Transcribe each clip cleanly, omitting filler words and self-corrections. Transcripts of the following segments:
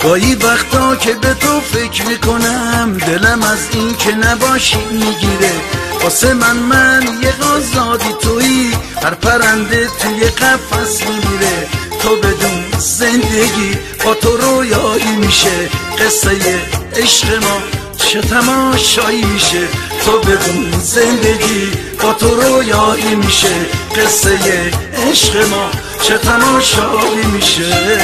گاهی وقتا که به تو فکر میکنم دلم از این که نباشی میگیره. واسه من یه آزادی تویی، هر پرنده توی قفس میمیره. تو بدون زندگی با تو رویایی میشه، قصه عشق ما چه تماشایی میشه. تو بدون زندگی با تو رویایی میشه، قصه عشق ما چه تماشایی میشه.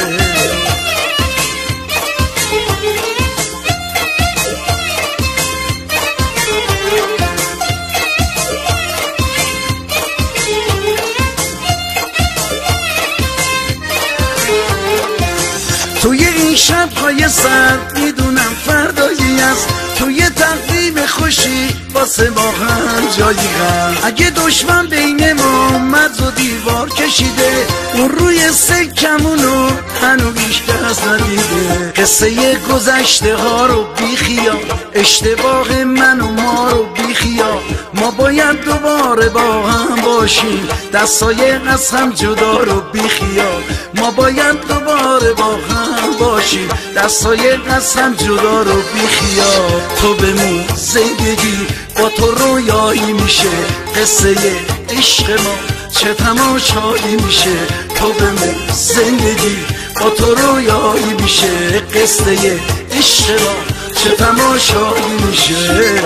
توی این شب‌های سرد میدونم فردایی است، توی تقویم خوشی واسه ما هم جایی هست. اگه دشمن بین ما مرز و دیوار کشیده، اون روی سکمونو هنو هیچ کس ندیده. قصه گذشته ها رو بیخیال، اشتباه من و ما رو بیخیال. ما باید دوباره با هم باشیم، دستای از هم جدا رو بیخیال. ما باید دوباره با هم باشیم، دستای از هم جدا رو بیخیال. تو بمون زندگی با تو رویایی میشه، قصه عشق ما چه تماشایی میشه. تو بمون زندگی با تو رویایی میشه، قصه عشق ما چه تماشایی میشه.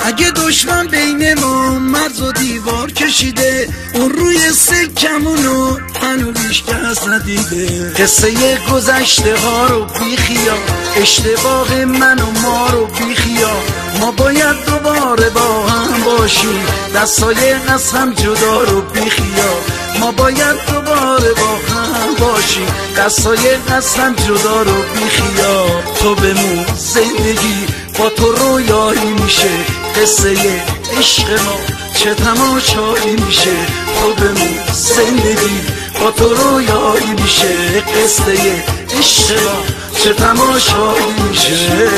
اگه دشمن بین ما مرز و دیوار کشیده، اون روی سکمونو هنو هیچ کس ندیده. قصه گذشته ها رو بیخیال، اشتباه من و ما رو بیخیال. ما باید دوباره با هم باشیم، دستای از هم جدا رو بیخیال. ما باید دوباره با هم باشیم، دستای از هم جدا رو بیخیال. تو بمون زندگی با تو رویایی میشه، قصه عشق ما چه تماشایی میشه. تو بمون زندگی با تو رویایی میشه، قصه عشق ما چه تماشایی میشه.